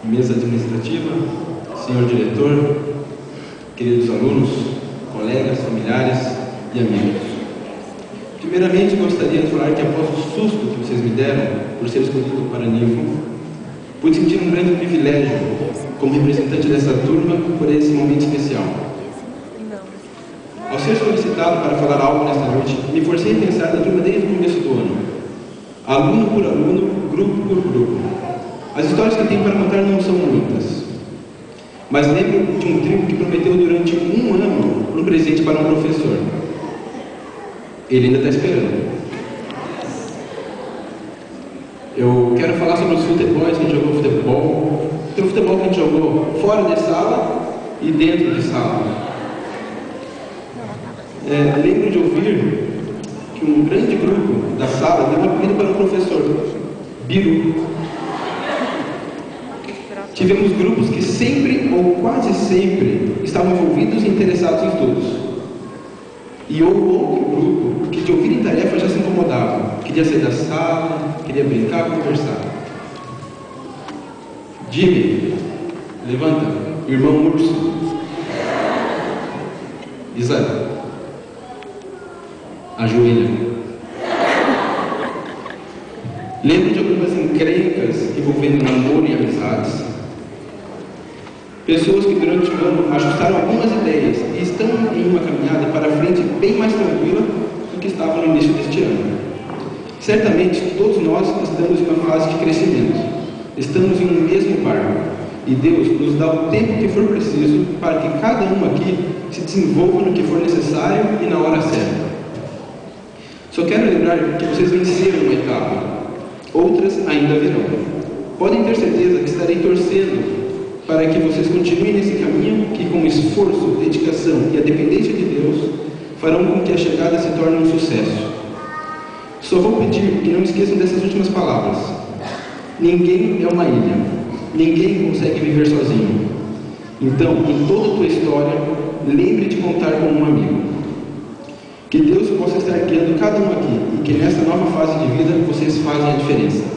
mesa administrativa, senhor diretor, queridos alunos, colegas, familiares e amigos. Primeiramente, gostaria de falar que após o susto que vocês me deram por ser escolhido para NIFO, pude sentir um grande privilégio como representante dessa turma por esse momento especial. Ao ser solicitado para falar algo nesta noite, me forcei a pensar na turma desde o começo do ano, aluno por aluno, grupo por grupo. As histórias que tenho para contar não são muitas, mas lembro de um trio que prometeu durante um ano um presente para um professor. Ele ainda está esperando. Eu quero falar sobre os futebols que a gente jogou futebol. Tem o futebol que a gente jogou fora de sala e dentro de sala. Lembro de ouvir que um grande grupo da sala deu um apelido para o professor: Biru. Tivemos grupos que sempre ou quase sempre estavam envolvidos e interessados em estudos. E houve outro grupo que de ouvir em tarefa já se incomodava, queria sair da sala, queria brincar, conversar. Jimmy, levanta, irmão urso. Isa, ajoelha. Lembro de algumas encrencas envolvendo namoro e amizades. Pessoas que durante o ano ajustaram algumas ideias e estão em uma caminhada para frente bem mais tranquila do que estavam no início deste ano. Certamente todos nós estamos em uma fase de crescimento, estamos em um mesmo barco e Deus nos dá o tempo que for preciso para que cada um aqui se desenvolva no que for necessário e na hora certa. Só quero lembrar que vocês venceram uma etapa, outras ainda virão. Podem ter certeza que estarei torcendo para que vocês continuem nesse caminho que, com esforço, dedicação e a dependência de Deus, farão com que a chegada se torne um sucesso. Só vou pedir que não esqueçam dessas últimas palavras. Ninguém é uma ilha. Ninguém consegue viver sozinho. Então, em toda a tua história, lembre de contar com um amigo. Que Deus possa estar guiando cada um aqui e que nessa nova fase de vida vocês fazem a diferença.